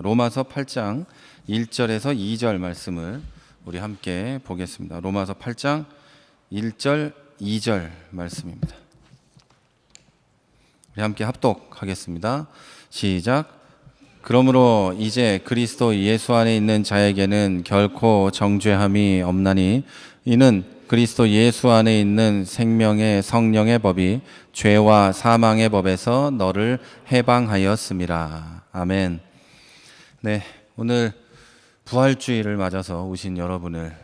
로마서 8장 1절에서 2절 말씀을 우리 함께 보겠습니다. 로마서 8장 1절, 2절 말씀입니다. 우리 함께 합독하겠습니다. 시작. 그러므로 이제 그리스도 예수 안에 있는 자에게는 결코 정죄함이 없나니 이는 그리스도 예수 안에 있는 생명의 성령의 법이 죄와 사망의 법에서 너를 해방하였음이라. 아멘. 네, 오늘 부활주일을 맞아서 오신 여러분을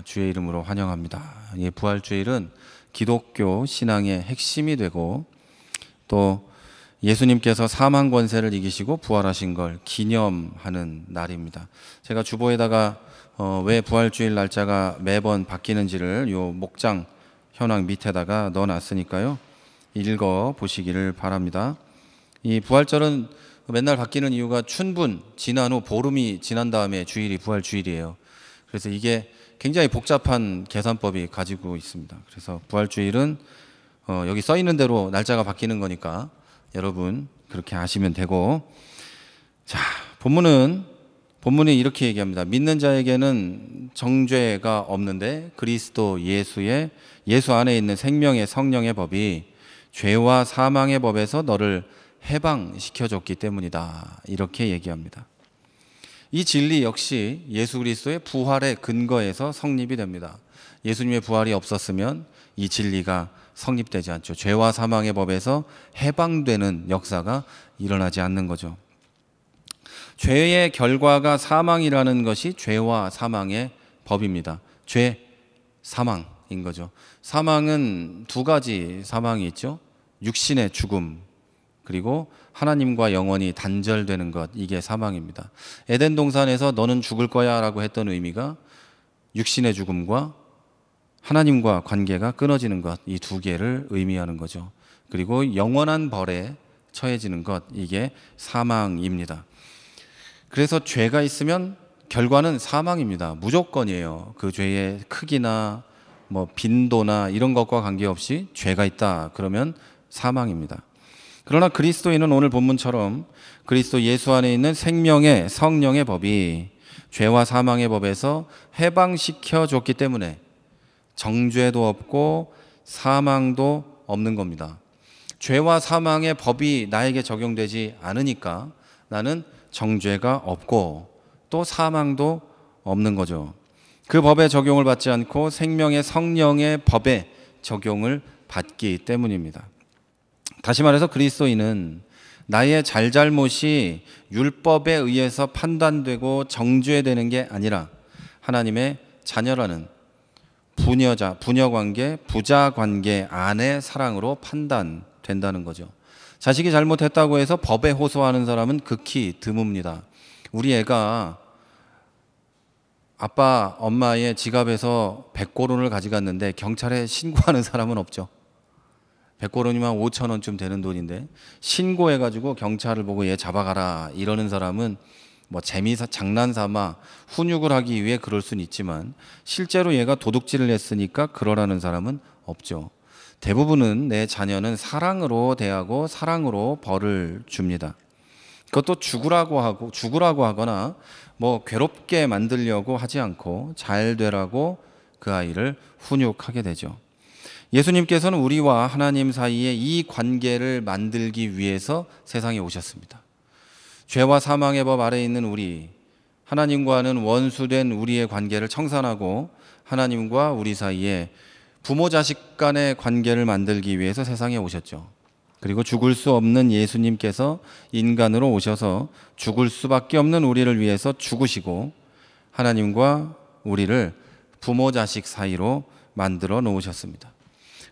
주의 이름으로 환영합니다. 이 부활주일은 기독교 신앙의 핵심이 되고 또 예수님께서 사망 권세를 이기시고 부활하신 걸 기념하는 날입니다. 제가 주보에다가 왜 부활주일 날짜가 매번 바뀌는지를 요 목장 현황 밑에다가 넣어놨으니까요. 읽어 보시기를 바랍니다. 이 부활절은 맨날 바뀌는 이유가 춘분 지난 후 보름이 지난 다음에 주일이 부활주일이에요. 그래서 이게 굉장히 복잡한 계산법이 가지고 있습니다. 그래서 부활주일은 여기 써 있는 대로 날짜가 바뀌는 거니까 여러분 그렇게 아시면 되고, 자, 본문이 이렇게 얘기합니다. 믿는 자에게는 정죄가 없는데 그리스도 예수 안에 있는 생명의 성령의 법이 죄와 사망의 법에서 너를 해방시켜줬기 때문이다. 이렇게 얘기합니다. 이 진리 역시 예수 그리스도의 부활의 근거에서 성립이 됩니다. 예수님의 부활이 없었으면 이 진리가 성립되지 않죠. 죄와 사망의 법에서 해방되는 역사가 일어나지 않는 거죠. 죄의 결과가 사망이라는 것이 죄와 사망의 법입니다. 죄, 사망인 거죠. 사망은 두 가지 사망이 있죠. 육신의 죽음, 그리고 하나님과 영원히 단절되는 것, 이게 사망입니다. 에덴 동산에서 너는 죽을 거야 라고 했던 의미가 육신의 죽음과 하나님과 관계가 끊어지는 것, 이 두 개를 의미하는 거죠. 그리고 영원한 벌에 처해지는 것, 이게 사망입니다. 그래서 죄가 있으면 결과는 사망입니다. 무조건이에요. 그 죄의 크기나 빈도나 이런 것과 관계없이 죄가 있다 그러면 사망입니다. 그러나 그리스도인은 오늘 본문처럼 그리스도 예수 안에 있는 생명의 성령의 법이 죄와 사망의 법에서 해방시켜 줬기 때문에 정죄도 없고 사망도 없는 겁니다. 죄와 사망의 법이 나에게 적용되지 않으니까 나는 정죄가 없고 또 사망도 없는 거죠. 그 법의 적용을 받지 않고 생명의 성령의 법의 적용을 받기 때문입니다. 다시 말해서 그리스도인은 나의 잘잘못이 율법에 의해서 판단되고 정죄되는 게 아니라 하나님의 자녀라는 부녀관계, 부자관계 안의 사랑으로 판단된다는 거죠. 자식이 잘못했다고 해서 법에 호소하는 사람은 극히 드뭅니다. 우리 애가 아빠, 엄마의 지갑에서 100고론을 가져갔는데 경찰에 신고하는 사람은 없죠. 100고론이면 5,000원쯤 되는 돈인데 신고해가지고 경찰을 보고 얘 잡아가라 이러는 사람은 장난삼아 훈육을 하기 위해 그럴 수는 있지만 실제로 얘가 도둑질을 했으니까 그러라는 사람은 없죠. 대부분은 내 자녀는 사랑으로 대하고 사랑으로 벌을 줍니다. 그것도 죽으라고 하거나 괴롭게 만들려고 하지 않고 잘 되라고 그 아이를 훈육하게 되죠. 예수님께서는 우리와 하나님 사이에 이 관계를 만들기 위해서 세상에 오셨습니다. 죄와 사망의 법 아래에 있는 우리, 하나님과는 원수된 우리의 관계를 청산하고 하나님과 우리 사이에 부모 자식 간의 관계를 만들기 위해서 세상에 오셨죠. 그리고 죽을 수 없는 예수님께서 인간으로 오셔서 죽을 수밖에 없는 우리를 위해서 죽으시고 하나님과 우리를 부모 자식 사이로 만들어 놓으셨습니다.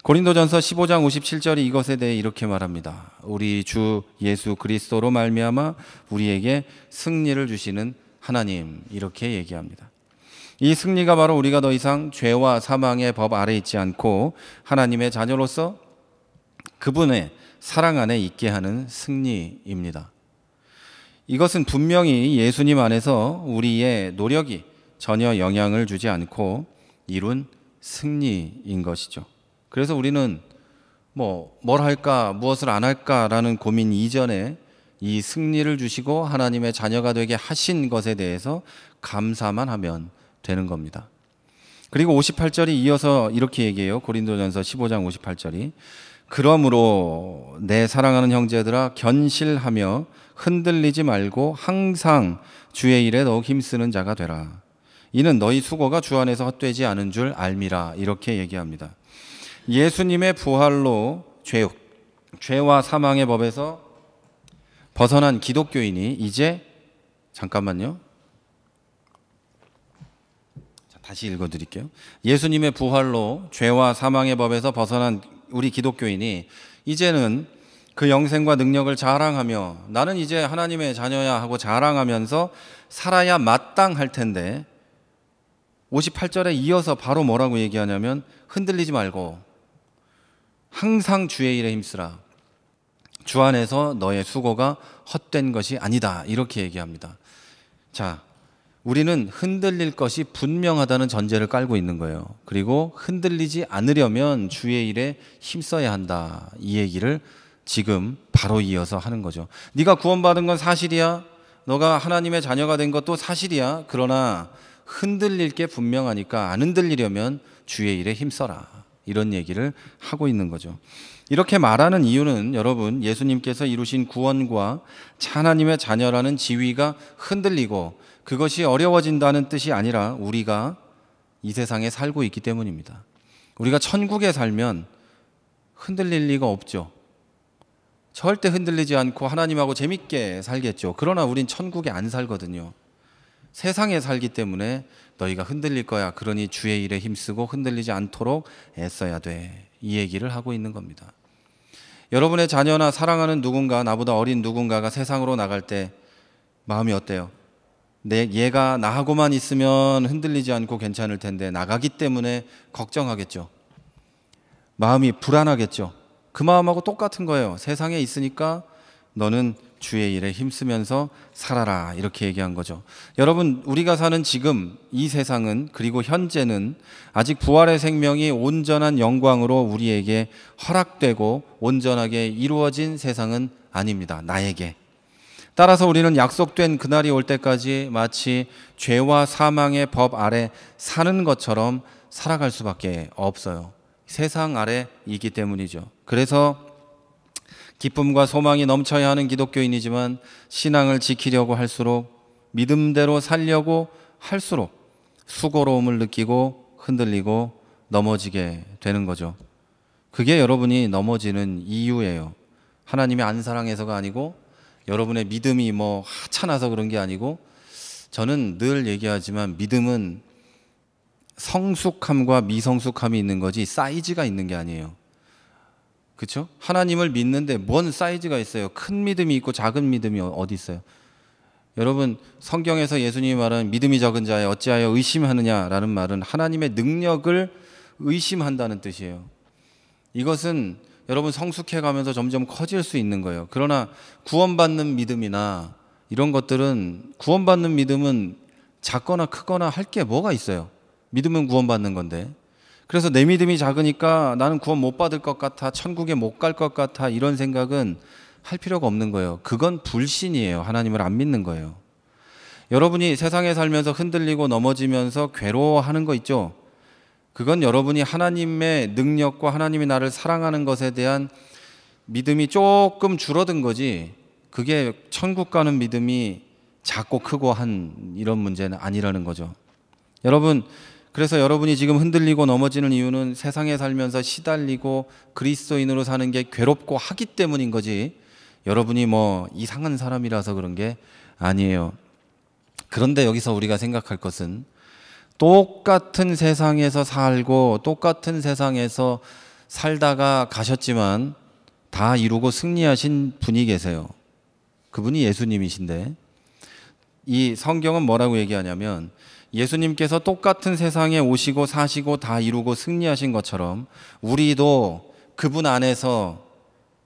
고린도전서 15장 57절이 이것에 대해 이렇게 말합니다. 우리 주 예수 그리스도로 말미암아 우리에게 승리를 주시는 하나님, 이렇게 얘기합니다. 이 승리가 바로 우리가 더 이상 죄와 사망의 법 아래 있지 않고 하나님의 자녀로서 그분의 사랑 안에 있게 하는 승리입니다. 이것은 분명히 예수님 안에서 우리의 노력이 전혀 영향을 주지 않고 이룬 승리인 것이죠. 그래서 우리는 뭘 할까 무엇을 안 할까라는 고민 이전에 이 승리를 주시고 하나님의 자녀가 되게 하신 것에 대해서 감사만 하면 되는 겁니다. 그리고 58절이 이어서 이렇게 얘기해요. 고린도전서 15장 58절이 그러므로 내 사랑하는 형제들아 견실하며 흔들리지 말고 항상 주의 일에 더욱 힘쓰는 자가 되라. 이는 너희 수고가 주 안에서 헛되지 않은 줄 알미라. 이렇게 얘기합니다. 예수님의 부활로 죄와 사망의 법에서 벗어난 기독교인이 이제 잠깐만요. 다시 읽어드릴게요. 예수님의 부활로 죄와 사망의 법에서 벗어난 우리 기독교인이 이제는 그 영생과 능력을 자랑하며 나는 이제 하나님의 자녀야 하고 자랑하면서 살아야 마땅할 텐데 58절에 이어서 바로 뭐라고 얘기하냐면 흔들리지 말고 항상 주의 일에 힘쓰라. 주 안에서 너의 수고가 헛된 것이 아니다. 이렇게 얘기합니다. 자, 우리는 흔들릴 것이 분명하다는 전제를 깔고 있는 거예요. 그리고 흔들리지 않으려면 주의 일에 힘써야 한다. 이 얘기를 지금 바로 이어서 하는 거죠. 네가 구원받은 건 사실이야. 너가 하나님의 자녀가 된 것도 사실이야. 그러나 흔들릴 게 분명하니까 안 흔들리려면 주의 일에 힘써라. 이런 얘기를 하고 있는 거죠. 이렇게 말하는 이유는 여러분 예수님께서 이루신 구원과 하나님의 자녀라는 지위가 흔들리고 그것이 어려워진다는 뜻이 아니라 우리가 이 세상에 살고 있기 때문입니다. 우리가 천국에 살면 흔들릴 리가 없죠. 절대 흔들리지 않고 하나님하고 재밌게 살겠죠. 그러나 우린 천국에 안 살거든요. 세상에 살기 때문에 너희가 흔들릴 거야. 그러니 주의 일에 힘쓰고 흔들리지 않도록 애써야 돼. 이 얘기를 하고 있는 겁니다. 여러분의 자녀나 사랑하는 누군가, 나보다 어린 누군가가 세상으로 나갈 때 마음이 어때요? 얘가 나하고만 있으면 흔들리지 않고 괜찮을 텐데 나가기 때문에 걱정하겠죠. 마음이 불안하겠죠. 그 마음하고 똑같은 거예요. 세상에 있으니까 너는 주의 일에 힘쓰면서 살아라. 이렇게 얘기한 거죠. 여러분, 우리가 사는 지금 이 세상은 그리고 현재는 아직 부활의 생명이 온전한 영광으로 우리에게 허락되고 온전하게 이루어진 세상은 아닙니다. 나에게. 따라서 우리는 약속된 그날이 올 때까지 마치 죄와 사망의 법 아래 사는 것처럼 살아갈 수밖에 없어요. 세상 아래 있기 때문이죠. 그래서 기쁨과 소망이 넘쳐야 하는 기독교인이지만 신앙을 지키려고 할수록 믿음대로 살려고 할수록 수고로움을 느끼고 흔들리고 넘어지게 되는 거죠. 그게 여러분이 넘어지는 이유예요. 하나님이 안 사랑해서가 아니고 여러분의 믿음이 하찮아서 그런 게 아니고 저는 늘 얘기하지만 믿음은 성숙함과 미성숙함이 있는 거지 사이즈가 있는 게 아니에요. 그렇죠? 하나님을 믿는데 뭔 사이즈가 있어요? 큰 믿음이 있고 작은 믿음이 어디 있어요? 여러분 성경에서 예수님이 말하는 믿음이 적은 자에 어찌하여 의심하느냐라는 말은 하나님의 능력을 의심한다는 뜻이에요. 이것은 여러분 성숙해 가면서 점점 커질 수 있는 거예요. 그러나 구원받는 믿음이나 이런 것들은 구원받는 믿음은 작거나 크거나 할 게 뭐가 있어요? 믿음은 구원받는 건데. 그래서 내 믿음이 작으니까 나는 구원 못 받을 것 같아, 천국에 못 갈 것 같아, 이런 생각은 할 필요가 없는 거예요. 그건 불신이에요. 하나님을 안 믿는 거예요. 여러분이 세상에 살면서 흔들리고 넘어지면서 괴로워하는 거 있죠? 그건 여러분이 하나님의 능력과 하나님이 나를 사랑하는 것에 대한 믿음이 조금 줄어든 거지, 그게 천국 가는 믿음이 작고 크고 한 이런 문제는 아니라는 거죠. 여러분, 그래서 여러분이 지금 흔들리고 넘어지는 이유는 세상에 살면서 시달리고 그리스도인으로 사는 게 괴롭고 하기 때문인 거지, 여러분이 이상한 사람이라서 그런 게 아니에요. 그런데 여기서 우리가 생각할 것은 똑같은 세상에서 살고 똑같은 세상에서 살다가 가셨지만 다 이루고 승리하신 분이 계세요. 그분이 예수님이신데, 이 성경은 뭐라고 얘기하냐면 예수님께서 똑같은 세상에 오시고 사시고 다 이루고 승리하신 것처럼 우리도 그분 안에서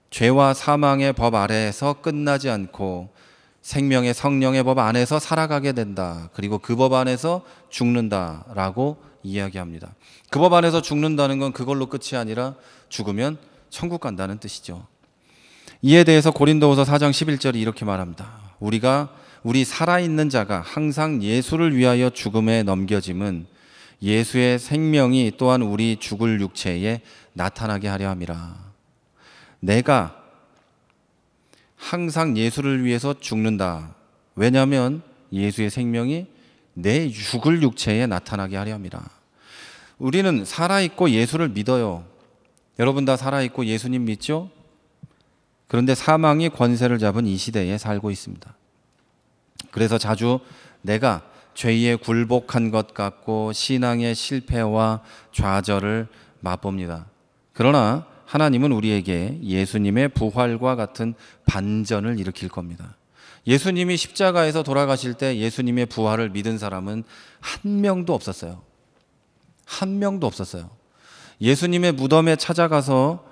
죄와 사망의 법 아래에서 끝나지 않고 생명의 성령의 법 안에서 살아가게 된다. 그리고 그 법 안에서 죽는다라고 이야기합니다. 그 법 안에서 죽는다는 건 그걸로 끝이 아니라 죽으면 천국 간다는 뜻이죠. 이에 대해서 고린도후서 4장 11절이 이렇게 말합니다. 우리 살아있는 자가 항상 예수를 위하여 죽음에 넘겨짐은 예수의 생명이 또한 우리 죽을 육체에 나타나게 하려 함이라. 내가 항상 예수를 위해서 죽는다. 왜냐하면 예수의 생명이 내 죽을 육체에 나타나게 하려 함이라. 우리는 살아있고 예수를 믿어요. 여러분 다 살아있고 예수님 믿죠? 그런데 사망이 권세를 잡은 이 시대에 살고 있습니다. 그래서 자주 내가 죄에 굴복한 것 같고 신앙의 실패와 좌절을 맛봅니다. 그러나 하나님은 우리에게 예수님의 부활과 같은 반전을 일으킬 겁니다. 예수님이 십자가에서 돌아가실 때 예수님의 부활을 믿은 사람은 한 명도 없었어요. 한 명도 없었어요. 예수님의 무덤에 찾아가서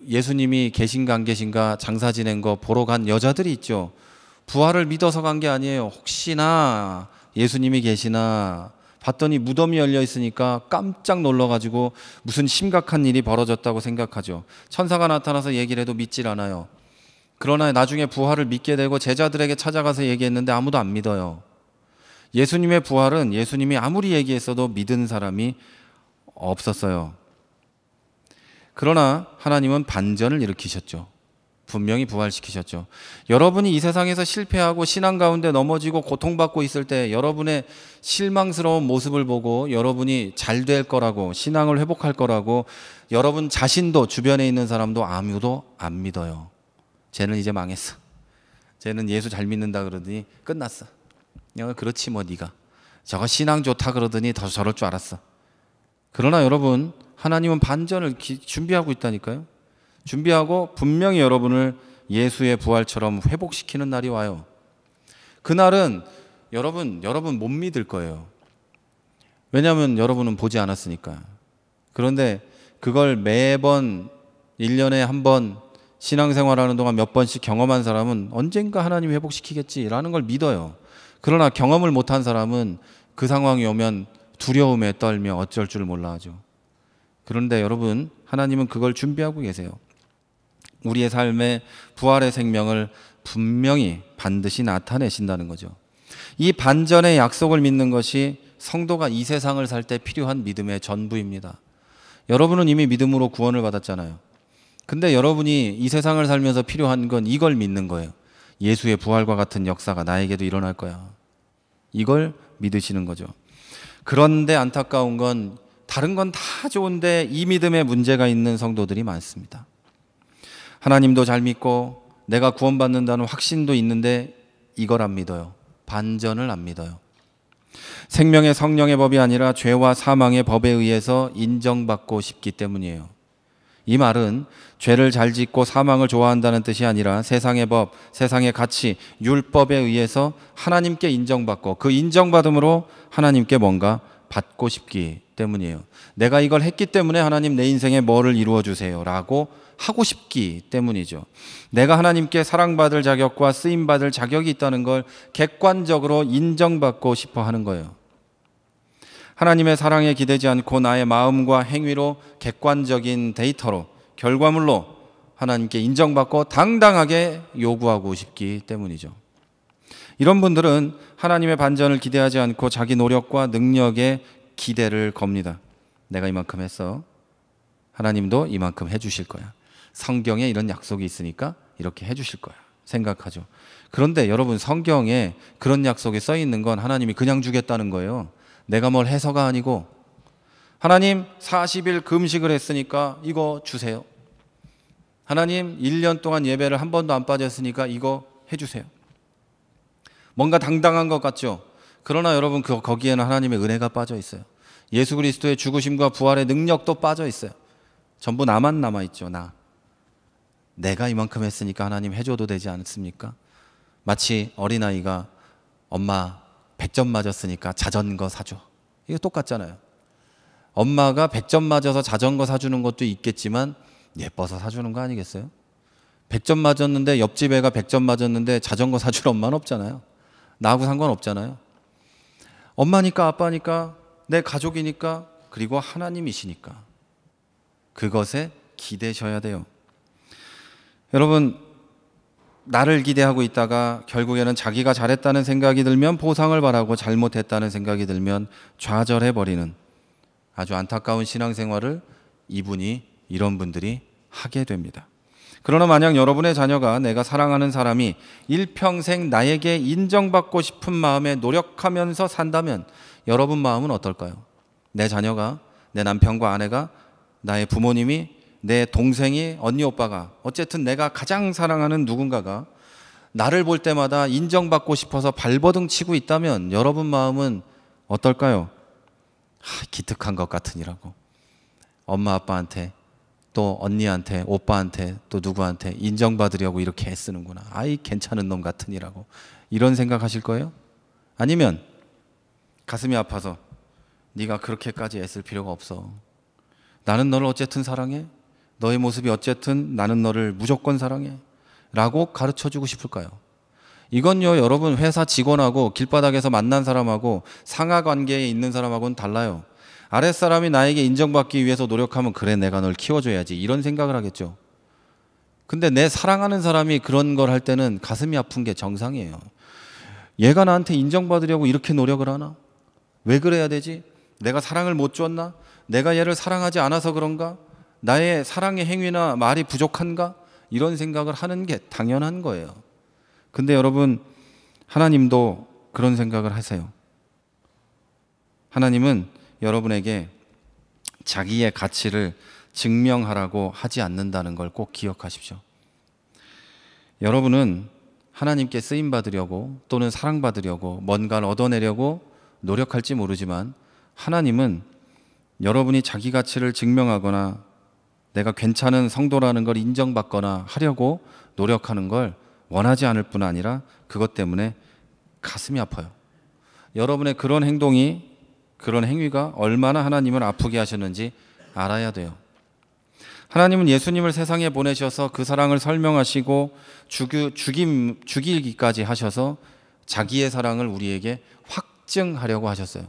예수님이 계신가 안 계신가 장사 지낸 거 보러 간 여자들이 있죠. 부활을 믿어서 간 게 아니에요. 혹시나 예수님이 계시나 봤더니 무덤이 열려 있으니까 깜짝 놀라가지고 무슨 심각한 일이 벌어졌다고 생각하죠. 천사가 나타나서 얘기를 해도 믿질 않아요. 그러나 나중에 부활을 믿게 되고 제자들에게 찾아가서 얘기했는데 아무도 안 믿어요. 예수님의 부활은 예수님이 아무리 얘기했어도 믿은 사람이 없었어요. 그러나 하나님은 반전을 일으키셨죠. 분명히 부활시키셨죠. 여러분이 이 세상에서 실패하고 신앙 가운데 넘어지고 고통받고 있을 때 여러분의 실망스러운 모습을 보고 여러분이 잘 될 거라고, 신앙을 회복할 거라고 여러분 자신도 주변에 있는 사람도 아무도 안 믿어요. 쟤는 이제 망했어. 쟤는 예수 잘 믿는다 그러더니 끝났어. 그렇지 뭐 네가. 저거 신앙 좋다 그러더니 더 저럴 줄 알았어. 그러나 여러분, 하나님은 반전을 준비하고 있다니까요. 준비하고 분명히 여러분을 예수의 부활처럼 회복시키는 날이 와요. 그날은 여러분 못 믿을 거예요. 왜냐하면 여러분은 보지 않았으니까. 그런데 그걸 매번 1년에 한 번 신앙생활하는 동안 몇 번씩 경험한 사람은 언젠가 하나님이 회복시키겠지라는 걸 믿어요. 그러나 경험을 못한 사람은 그 상황이 오면 두려움에 떨며 어쩔 줄 몰라 하죠. 그런데 여러분, 하나님은 그걸 준비하고 계세요. 우리의 삶에 부활의 생명을 분명히 반드시 나타내신다는 거죠. 이 반전의 약속을 믿는 것이 성도가 이 세상을 살 때 필요한 믿음의 전부입니다. 여러분은 이미 믿음으로 구원을 받았잖아요. 근데 여러분이 이 세상을 살면서 필요한 건 이걸 믿는 거예요. 예수의 부활과 같은 역사가 나에게도 일어날 거야. 이걸 믿으시는 거죠. 그런데 안타까운 건 다른 건 다 좋은데 이 믿음에 문제가 있는 성도들이 많습니다. 하나님도 잘 믿고 내가 구원받는다는 확신도 있는데 이걸 안 믿어요. 반전을 안 믿어요. 생명의 성령의 법이 아니라 죄와 사망의 법에 의해서 인정받고 싶기 때문이에요. 이 말은 죄를 잘 짓고 사망을 좋아한다는 뜻이 아니라 세상의 법, 세상의 가치, 율법에 의해서 하나님께 인정받고 그 인정받음으로 하나님께 뭔가 받고 싶기 때문이에요. 내가 이걸 했기 때문에 하나님 내 인생에 뭐를 이루어 주세요 라고 하고 싶기 때문이죠. 내가 하나님께 사랑받을 자격과 쓰임받을 자격이 있다는 걸 객관적으로 인정받고 싶어 하는 거예요. 하나님의 사랑에 기대지 않고 나의 마음과 행위로 객관적인 데이터로 결과물로 하나님께 인정받고 당당하게 요구하고 싶기 때문이죠. 이런 분들은 하나님의 반전을 기대하지 않고 자기 노력과 능력에 기대를 겁니다. 내가 이만큼 했어. 하나님도 이만큼 해주실 거야. 성경에 이런 약속이 있으니까 이렇게 해주실 거야. 생각하죠. 그런데 여러분, 성경에 그런 약속이 써 있는 건 하나님이 그냥 주겠다는 거예요. 내가 뭘 해서가 아니고, 하나님 40일 금식을 했으니까 이거 주세요. 하나님 1년 동안 예배를 한 번도 안 빠졌으니까 이거 해주세요. 뭔가 당당한 것 같죠? 그러나 여러분, 거기에는 하나님의 은혜가 빠져 있어요. 예수 그리스도의 죽으심과 부활의 능력도 빠져 있어요. 전부 나만 남아있죠. 내가 이만큼 했으니까 하나님 해줘도 되지 않습니까? 마치 어린아이가 엄마 100점 맞았으니까 자전거 사줘. 이거 똑같잖아요. 엄마가 100점 맞아서 자전거 사주는 것도 있겠지만 예뻐서 사주는 거 아니겠어요? 100점 맞았는데 옆집 애가 100점 맞았는데 자전거 사줄 엄마는 없잖아요. 나하고 상관없잖아요. 엄마니까 아빠니까 내 가족이니까 그리고 하나님이시니까 그것에 기대셔야 돼요. 여러분, 나를 기대하고 있다가 결국에는 자기가 잘했다는 생각이 들면 보상을 바라고 잘못했다는 생각이 들면 좌절해버리는 아주 안타까운 신앙생활을 이런 분들이 하게 됩니다. 그러나 만약 여러분의 자녀가 내가 사랑하는 사람이 일평생 나에게 인정받고 싶은 마음에 노력하면서 산다면 여러분 마음은 어떨까요? 내 자녀가, 내 남편과 아내가, 나의 부모님이, 내 동생이, 언니, 오빠가, 어쨌든 내가 가장 사랑하는 누군가가 나를 볼 때마다 인정받고 싶어서 발버둥 치고 있다면 여러분 마음은 어떨까요? 기특한 것 같으니라고. 엄마 아빠한테, 또 언니한테, 오빠한테, 또 누구한테 인정받으려고 이렇게 애쓰는구나. 아이 괜찮은 놈 같으니라고. 이런 생각하실 거예요? 아니면 가슴이 아파서 네가 그렇게까지 애쓸 필요가 없어. 나는 너를 어쨌든 사랑해. 너의 모습이 어쨌든 나는 너를 무조건 사랑해. 라고 가르쳐주고 싶을까요? 이건요, 여러분 회사 직원하고 길바닥에서 만난 사람하고 상하 관계에 있는 사람하고는 달라요. 아랫사람이 나에게 인정받기 위해서 노력하면 그래 내가 널 키워줘야지 이런 생각을 하겠죠. 근데 내 사랑하는 사람이 그런 걸 할 때는 가슴이 아픈 게 정상이에요. 얘가 나한테 인정받으려고 이렇게 노력을 하나? 왜 그래야 되지? 내가 사랑을 못 줬나? 내가 얘를 사랑하지 않아서 그런가? 나의 사랑의 행위나 말이 부족한가? 이런 생각을 하는 게 당연한 거예요. 근데 여러분, 하나님도 그런 생각을 하세요. 하나님은 여러분에게 자기의 가치를 증명하라고 하지 않는다는 걸 꼭 기억하십시오. 여러분은 하나님께 쓰임받으려고 또는 사랑받으려고 뭔가를 얻어내려고 노력할지 모르지만 하나님은 여러분이 자기 가치를 증명하거나 내가 괜찮은 성도라는 걸 인정받거나 하려고 노력하는 걸 원하지 않을 뿐 아니라 그것 때문에 가슴이 아파요. 여러분의 그런 행동이, 그런 행위가 얼마나 하나님을 아프게 하셨는지 알아야 돼요. 하나님은 예수님을 세상에 보내셔서 그 사랑을 설명하시고 죽이기까지 하셔서 자기의 사랑을 우리에게 확증하려고 하셨어요.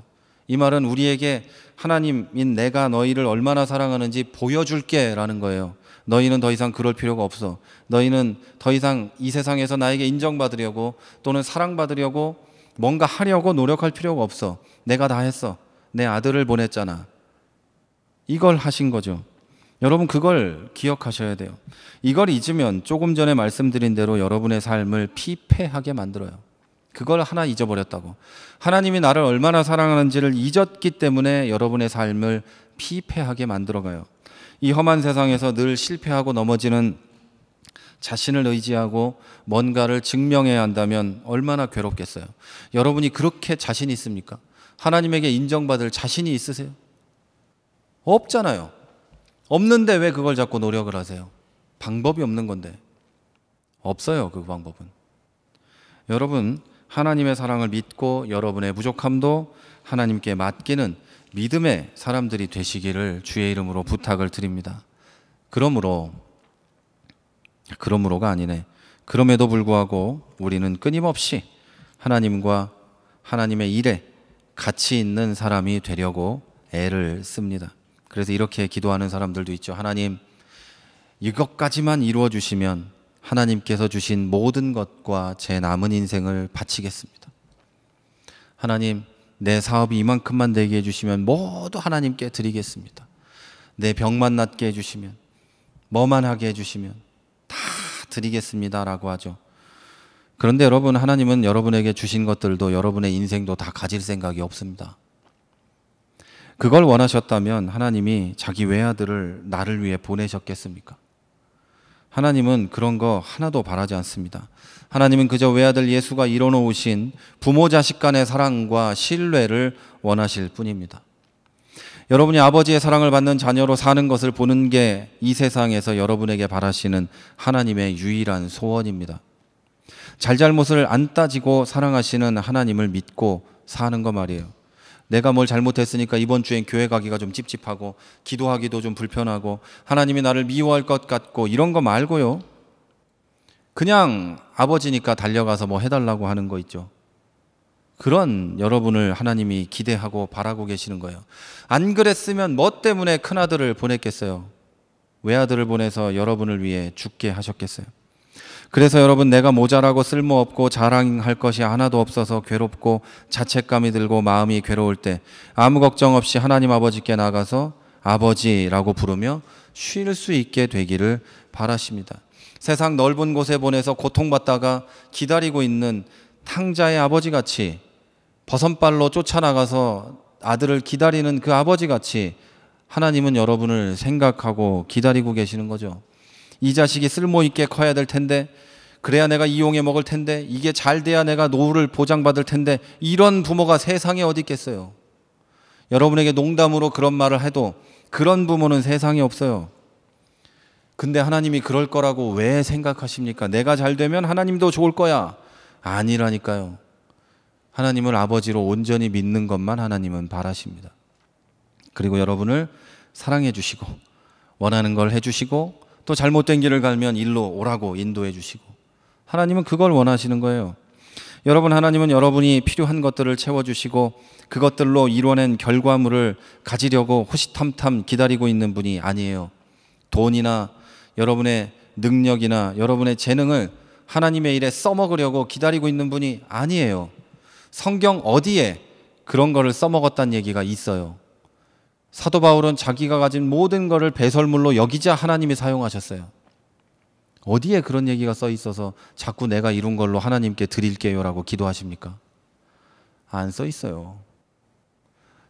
이 말은 우리에게 하나님인 내가 너희를 얼마나 사랑하는지 보여줄게 라는 거예요. 너희는 더 이상 그럴 필요가 없어. 너희는 더 이상 이 세상에서 나에게 인정받으려고 또는 사랑받으려고 뭔가 하려고 노력할 필요가 없어. 내가 다 했어. 내 아들을 보냈잖아. 이걸 하신 거죠. 여러분 그걸 기억하셔야 돼요. 이걸 잊으면 조금 전에 말씀드린 대로 여러분의 삶을 피폐하게 만들어요. 그걸 하나 잊어버렸다고. 하나님이 나를 얼마나 사랑하는지를 잊었기 때문에 여러분의 삶을 피폐하게 만들어가요. 이 험한 세상에서 늘 실패하고 넘어지는 자신을 의지하고 뭔가를 증명해야 한다면 얼마나 괴롭겠어요. 여러분이 그렇게 자신 있습니까? 하나님에게 인정받을 자신이 있으세요? 없잖아요. 없는데 왜 그걸 자꾸 노력을 하세요? 방법이 없는 건데. 없어요, 그 방법은. 여러분, 하나님의 사랑을 믿고 여러분의 부족함도 하나님께 맡기는 믿음의 사람들이 되시기를 주의 이름으로 부탁을 드립니다. 그러므로가 아니네. 그럼에도 불구하고 우리는 끊임없이 하나님과 하나님의 일에 가치 있는 사람이 되려고 애를 씁니다. 그래서 이렇게 기도하는 사람들도 있죠. 하나님, 이것까지만 이루어 주시면 하나님께서 주신 모든 것과 제 남은 인생을 바치겠습니다. 하나님, 내 사업이 이만큼만 되게 해주시면 모두 하나님께 드리겠습니다. 내 병만 낫게 해주시면, 뭐만 하게 해주시면 다 드리겠습니다 라고 하죠. 그런데 여러분, 하나님은 여러분에게 주신 것들도 여러분의 인생도 다 가질 생각이 없습니다. 그걸 원하셨다면 하나님이 자기 외아들을 나를 위해 보내셨겠습니까? 하나님은 그런 거 하나도 바라지 않습니다. 하나님은 그저 외아들 예수가 이뤄놓으신 부모 자식 간의 사랑과 신뢰를 원하실 뿐입니다. 여러분이 아버지의 사랑을 받는 자녀로 사는 것을 보는 게 이 세상에서 여러분에게 바라시는 하나님의 유일한 소원입니다. 잘잘못을 안 따지고 사랑하시는 하나님을 믿고 사는 거 말이에요. 내가 뭘 잘못했으니까 이번 주엔 교회 가기가 좀 찝찝하고 기도하기도 좀 불편하고 하나님이 나를 미워할 것 같고 이런 거 말고요. 그냥 아버지니까 달려가서 뭐 해달라고 하는 거 있죠. 그런 여러분을 하나님이 기대하고 바라고 계시는 거예요. 안 그랬으면 뭐 때문에 큰아들을 보냈겠어요? 외아들을 보내서 여러분을 위해 죽게 하셨겠어요? 그래서 여러분, 내가 모자라고 쓸모없고 자랑할 것이 하나도 없어서 괴롭고 자책감이 들고 마음이 괴로울 때 아무 걱정 없이 하나님 아버지께 나가서 아버지라고 부르며 쉴 수 있게 되기를 바라십니다. 세상 넓은 곳에 보내서 고통받다가 기다리고 있는 탕자의 아버지같이, 버선발로 쫓아나가서 아들을 기다리는 그 아버지같이 하나님은 여러분을 생각하고 기다리고 계시는 거죠. 이 자식이 쓸모있게 커야 될 텐데, 그래야 내가 이용해 먹을 텐데, 이게 잘 돼야 내가 노후를 보장받을 텐데, 이런 부모가 세상에 어디 있겠어요. 여러분에게 농담으로 그런 말을 해도 그런 부모는 세상에 없어요. 근데 하나님이 그럴 거라고 왜 생각하십니까? 내가 잘 되면 하나님도 좋을 거야. 아니라니까요. 하나님을 아버지로 온전히 믿는 것만 하나님은 바라십니다. 그리고 여러분을 사랑해 주시고 원하는 걸 해주시고 또 잘못된 길을 가면 일로 오라고 인도해 주시고, 하나님은 그걸 원하시는 거예요. 여러분, 하나님은 여러분이 필요한 것들을 채워주시고 그것들로 이뤄낸 결과물을 가지려고 호시탐탐 기다리고 있는 분이 아니에요. 돈이나 여러분의 능력이나 여러분의 재능을 하나님의 일에 써먹으려고 기다리고 있는 분이 아니에요. 성경 어디에 그런 거를 써먹었다는 얘기가 있어요? 사도 바울은 자기가 가진 모든 것을 배설물로 여기자 하나님이 사용하셨어요. 어디에 그런 얘기가 써 있어서 자꾸 내가 이룬 걸로 하나님께 드릴게요 라고 기도하십니까? 안 써 있어요.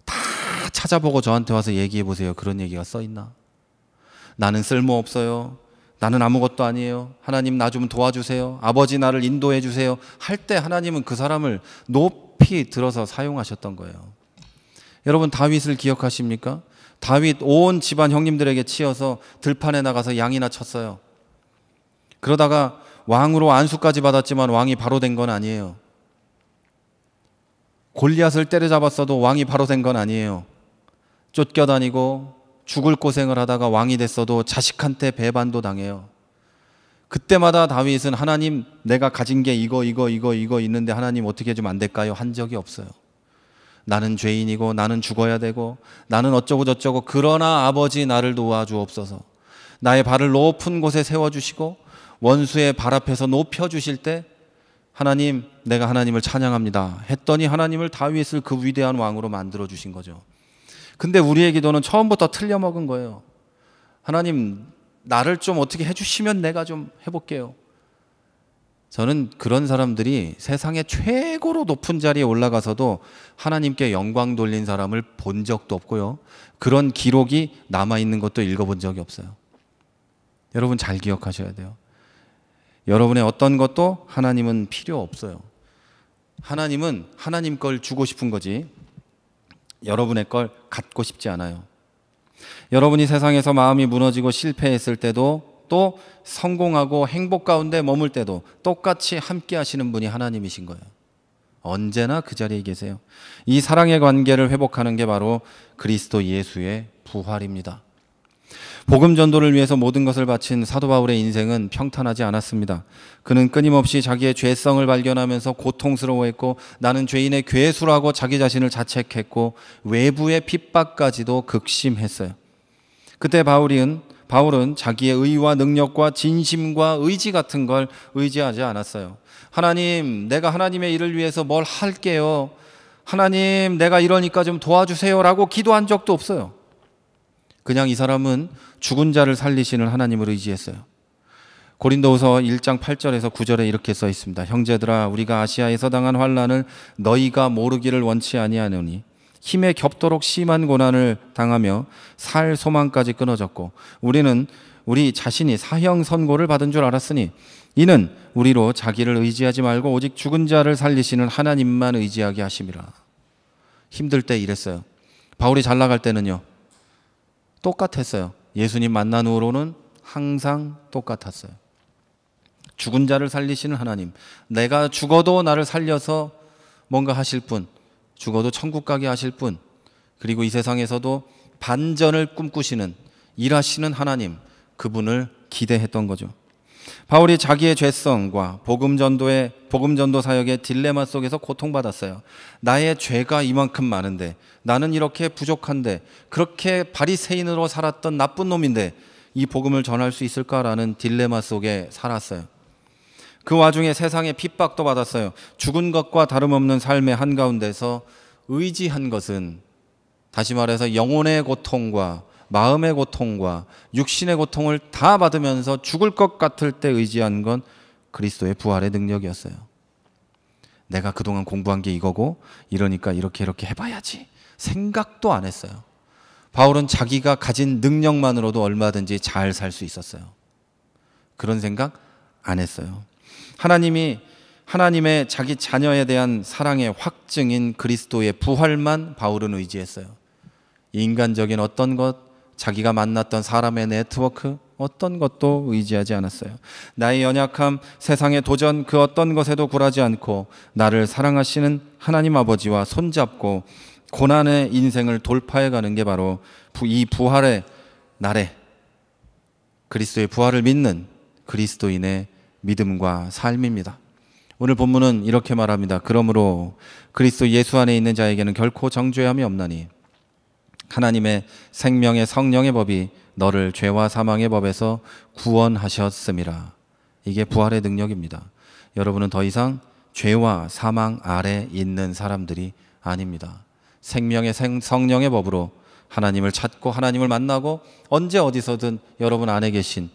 다 찾아보고 저한테 와서 얘기해 보세요. 그런 얘기가 써 있나? 나는 쓸모없어요. 나는 아무것도 아니에요. 하나님 나 좀 도와주세요. 아버지 나를 인도해 주세요. 할 때 하나님은 그 사람을 높이 들어서 사용하셨던 거예요. 여러분, 다윗을 기억하십니까? 다윗 온 집안 형님들에게 치여서 들판에 나가서 양이나 쳤어요. 그러다가 왕으로 안수까지 받았지만 왕이 바로 된 건 아니에요. 골리앗을 때려잡았어도 왕이 바로 된 건 아니에요. 쫓겨다니고 죽을 고생을 하다가 왕이 됐어도 자식한테 배반도 당해요. 그때마다 다윗은 하나님, 내가 가진 게 이거 있는데 하나님 어떻게 좀 안 될까요? 한 적이 없어요. 나는 죄인이고 나는 죽어야 되고 나는 어쩌고 저쩌고, 그러나 아버지 나를 도와주옵소서. 나의 발을 높은 곳에 세워주시고 원수의 발 앞에서 높여주실 때 하나님, 내가 하나님을 찬양합니다 했더니 하나님을 다윗을 그 위대한 왕으로 만들어주신 거죠. 근데 우리의 기도는 처음부터 틀려먹은 거예요. 하나님, 나를 좀 어떻게 해주시면 내가 좀 해볼게요. 저는 그런 사람들이 세상의 최고로 높은 자리에 올라가서도 하나님께 영광 돌린 사람을 본 적도 없고요. 그런 기록이 남아있는 것도 읽어본 적이 없어요. 여러분 잘 기억하셔야 돼요. 여러분의 어떤 것도 하나님은 필요 없어요. 하나님은 하나님 걸 주고 싶은 거지 여러분의 걸 갖고 싶지 않아요. 여러분이 세상에서 마음이 무너지고 실패했을 때도, 또 성공하고 행복 가운데 머물 때도 똑같이 함께 하시는 분이 하나님이신 거예요. 언제나 그 자리에 계세요. 이 사랑의 관계를 회복하는 게 바로 그리스도 예수의 부활입니다. 복음 전도를 위해서 모든 것을 바친 사도 바울의 인생은 평탄하지 않았습니다. 그는 끊임없이 자기의 죄성을 발견하면서 고통스러워했고, 나는 죄인의 괴수라고 자기 자신을 자책했고, 외부의 핍박까지도 극심했어요. 그때 바울은 자기의 의와 능력과 진심과 의지 같은 걸 의지하지 않았어요. 하나님, 내가 하나님의 일을 위해서 뭘 할게요. 하나님, 내가 이러니까 좀 도와주세요 라고 기도한 적도 없어요. 그냥 이 사람은 죽은 자를 살리시는 하나님을 의지했어요. 고린도후서 1장 8절에서 9절에 이렇게 써 있습니다. 형제들아, 우리가 아시아에서 당한 환난을 너희가 모르기를 원치 아니하노니 힘에 겹도록 심한 고난을 당하며 살 소망까지 끊어졌고, 우리는 우리 자신이 사형 선고를 받은 줄 알았으니 이는 우리로 자기를 의지하지 말고 오직 죽은 자를 살리시는 하나님만 의지하게 하심이라. 힘들 때 이랬어요. 바울이 잘 나갈 때는요, 똑같았어요. 예수님 만난 후로는 항상 똑같았어요. 죽은 자를 살리시는 하나님, 내가 죽어도 나를 살려서 뭔가 하실 분, 죽어도 천국 가게 하실 분, 그리고 이 세상에서도 반전을 꿈꾸시는, 일하시는 하나님, 그분을 기대했던 거죠. 바울이 자기의 죄성과 복음 전도 사역의 딜레마 속에서 고통받았어요. 나의 죄가 이만큼 많은데, 나는 이렇게 부족한데, 그렇게 바리새인으로 살았던 나쁜 놈인데 이 복음을 전할 수 있을까라는 딜레마 속에 살았어요. 그 와중에 세상에 핍박도 받았어요. 죽은 것과 다름없는 삶의 한가운데서 의지한 것은, 다시 말해서 영혼의 고통과 마음의 고통과 육신의 고통을 다 받으면서 죽을 것 같을 때 의지한 건 그리스도의 부활의 능력이었어요. 내가 그동안 공부한 게 이거고 이러니까 이렇게 해봐야지 생각도 안 했어요. 바울은 자기가 가진 능력만으로도 얼마든지 잘 살 수 있었어요. 그런 생각 안 했어요. 하나님의 자기 자녀에 대한 사랑의 확증인 그리스도의 부활만 바울은 의지했어요. 인간적인 어떤 것, 자기가 만났던 사람의 네트워크, 어떤 것도 의지하지 않았어요. 나의 연약함, 세상의 도전, 그 어떤 것에도 굴하지 않고 나를 사랑하시는 하나님 아버지와 손잡고 고난의 인생을 돌파해가는 게 바로 이 부활의 날에 그리스도의 부활을 믿는 그리스도인의 믿음과 삶입니다. 오늘 본문은 이렇게 말합니다. 그러므로 그리스도 예수 안에 있는 자에게는 결코 정죄함이 없나니 하나님의 생명의 성령의 법이 너를 죄와 사망의 법에서 구원하셨음이라. 이게 부활의 능력입니다. 여러분은 더 이상 죄와 사망 아래 있는 사람들이 아닙니다. 생명의 성령의 법으로 하나님을 찾고 하나님을 만나고 언제 어디서든 여러분 안에 계신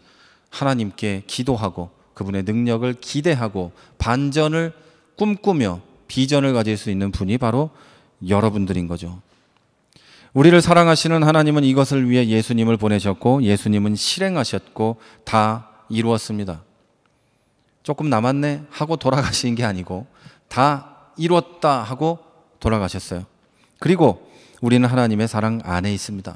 하나님께 기도하고 그분의 능력을 기대하고 반전을 꿈꾸며 비전을 가질 수 있는 분이 바로 여러분들인 거죠. 우리를 사랑하시는 하나님은 이것을 위해 예수님을 보내셨고 예수님은 실행하셨고 다 이루었습니다. 조금 남았네 하고 돌아가신 게 아니고 다 이뤘다 하고 돌아가셨어요. 그리고 우리는 하나님의 사랑 안에 있습니다.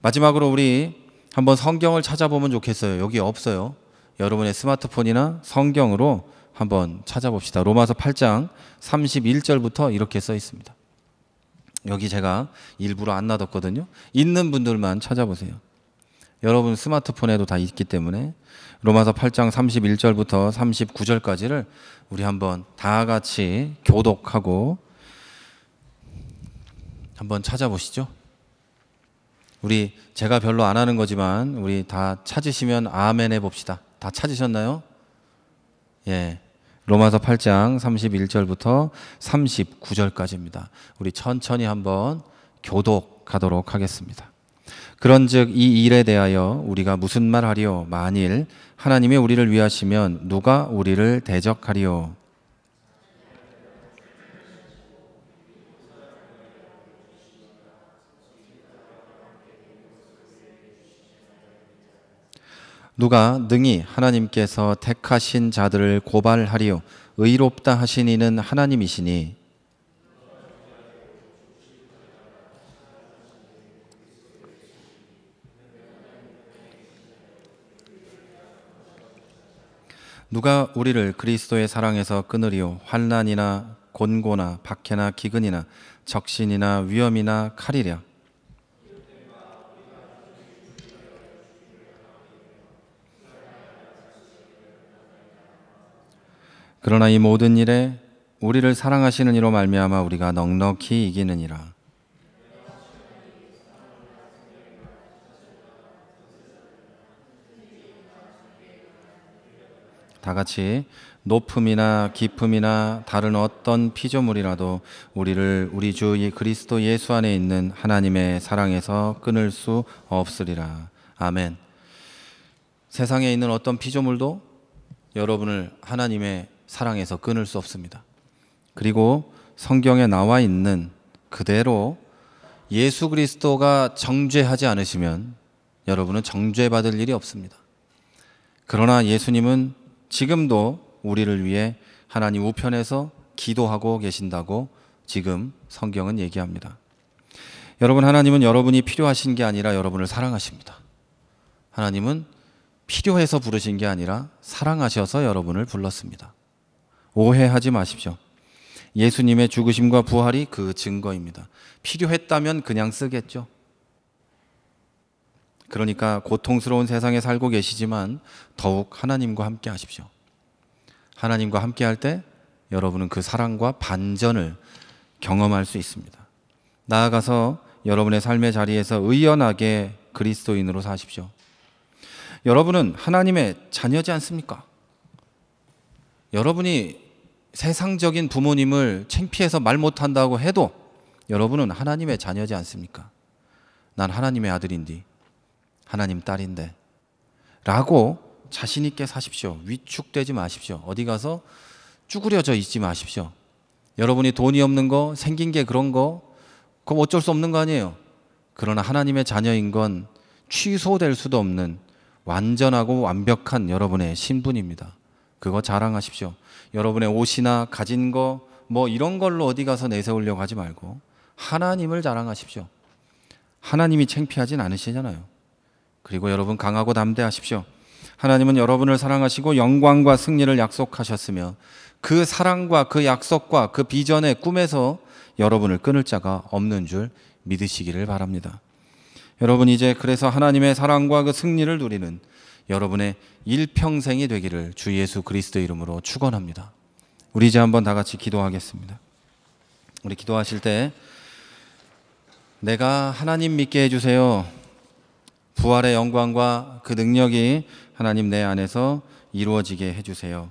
마지막으로 우리 한번 성경을 찾아보면 좋겠어요. 여기 없어요. 여러분의 스마트폰이나 성경으로 한번 찾아봅시다. 로마서 8장 31절부터 이렇게 써 있습니다. 여기 제가 일부러 안 놔뒀거든요. 있는 분들만 찾아보세요. 여러분 스마트폰에도 다 있기 때문에 로마서 8장 31절부터 39절까지를 우리 한번 다 같이 교독하고 한번 찾아보시죠. 우리 제가 별로 안 하는 거지만 우리 다 찾으시면 아멘 해봅시다. 다 찾으셨나요? 예. 로마서 8장 31절부터 39절까지입니다. 우리 천천히 한번 교독하도록 하겠습니다. 그런즉 이 일에 대하여 우리가 무슨 말하리요? 만일 하나님이 우리를 위하시면 누가 우리를 대적하리요? 누가 능히 하나님께서 택하신 자들을 고발하리요? 의롭다 하신 이는 하나님이시니 누가 우리를 그리스도의 사랑에서 끊으리요? 환난이나 곤고나 박해나 기근이나 적신이나 위험이나 칼이랴. 그러나 이 모든 일에 우리를 사랑하시는 이로 말미암아 우리가 넉넉히 이기느니라. 다 같이 높음이나 깊음이나 다른 어떤 피조물이라도 우리를 우리 주 그리스도 예수 안에 있는 하나님의 사랑에서 끊을 수 없으리라. 아멘. 세상에 있는 어떤 피조물도 여러분을 하나님의 사랑에서 끊을 수 없습니다. 그리고 성경에 나와 있는 그대로 예수 그리스도가 정죄하지 않으시면 여러분은 정죄받을 일이 없습니다. 그러나 예수님은 지금도 우리를 위해 하나님 우편에서 기도하고 계신다고 지금 성경은 얘기합니다. 여러분, 하나님은 여러분이 필요하신 게 아니라 여러분을 사랑하십니다. 하나님은 필요해서 부르신 게 아니라 사랑하셔서 여러분을 불렀습니다. 오해하지 마십시오. 예수님의 죽으심과 부활이 그 증거입니다. 필요했다면 그냥 쓰겠죠. 그러니까 고통스러운 세상에 살고 계시지만 더욱 하나님과 함께 하십시오. 하나님과 함께 할 때 여러분은 그 사랑과 반전을 경험할 수 있습니다. 나아가서 여러분의 삶의 자리에서 의연하게 그리스도인으로 사십시오. 여러분은 하나님의 자녀지 않습니까? 여러분이 세상적인 부모님을 창피해서 말 못한다고 해도 여러분은 하나님의 자녀지 않습니까? 난 하나님의 아들인데, 하나님 딸인데 라고 자신 있게 사십시오. 위축되지 마십시오. 어디 가서 쭈그려져 있지 마십시오. 여러분이 돈이 없는 거, 생긴 게 그런 거, 그럼 어쩔 수 없는 거 아니에요. 그러나 하나님의 자녀인 건 취소될 수도 없는 완전하고 완벽한 여러분의 신분입니다. 그거 자랑하십시오. 여러분의 옷이나 가진 거 뭐 이런 걸로 어디 가서 내세우려고 하지 말고 하나님을 자랑하십시오. 하나님이 창피하진 않으시잖아요. 그리고 여러분 강하고 담대하십시오. 하나님은 여러분을 사랑하시고 영광과 승리를 약속하셨으며 그 사랑과 그 약속과 그 비전의 꿈에서 여러분을 끊을 자가 없는 줄 믿으시기를 바랍니다. 여러분 이제 그래서 하나님의 사랑과 그 승리를 누리는 여러분의 일평생이 되기를 주 예수 그리스도의 이름으로 축원합니다. 우리 이제 한번 다 같이 기도하겠습니다. 우리 기도하실 때 내가 하나님 믿게 해주세요. 부활의 영광과 그 능력이 하나님 내 안에서 이루어지게 해주세요.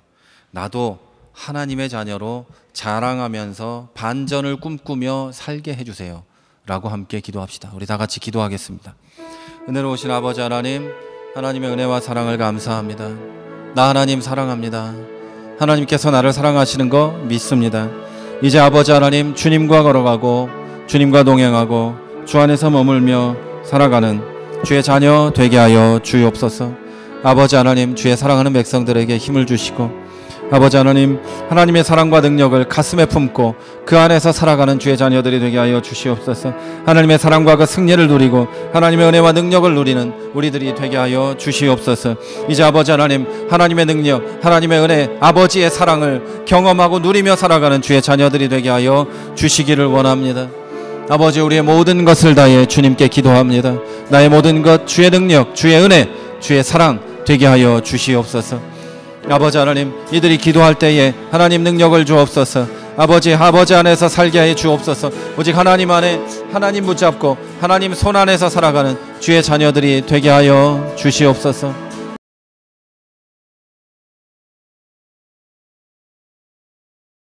나도 하나님의 자녀로 자랑하면서 반전을 꿈꾸며 살게 해주세요 라고 함께 기도합시다. 우리 다 같이 기도하겠습니다. 은혜로우신 아버지 하나님, 하나님의 은혜와 사랑을 감사합니다. 나 하나님 사랑합니다. 하나님께서 나를 사랑하시는 거 믿습니다. 이제 아버지 하나님 주님과 걸어가고 주님과 동행하고 주 안에서 머물며 살아가는 주의 자녀 되게 하여 주옵소서. 아버지 하나님 주의 사랑하는 백성들에게 힘을 주시고 아버지 하나님 하나님의 사랑과 능력을 가슴에 품고 그 안에서 살아가는 주의 자녀들이 되게 하여 주시옵소서. 하나님의 사랑과 그 승리를 누리고 하나님의 은혜와 능력을 누리는 우리들이 되게 하여 주시옵소서. 이제 아버지 하나님 하나님의 능력 하나님의 은혜 아버지의 사랑을 경험하고 누리며 살아가는 주의 자녀들이 되게 하여 주시기를 원합니다. 아버지 우리의 모든 것을 다해 주님께 기도합니다. 나의 모든 것 주의 능력 주의 은혜 주의 사랑 되게 하여 주시옵소서. 아버지 하나님 이들이 기도할 때에 하나님 능력을 주옵소서. 아버지 안에서 살게 해 주옵소서. 오직 하나님 안에 하나님 붙잡고 하나님 손 안에서 살아가는 주의 자녀들이 되게 하여 주시옵소서.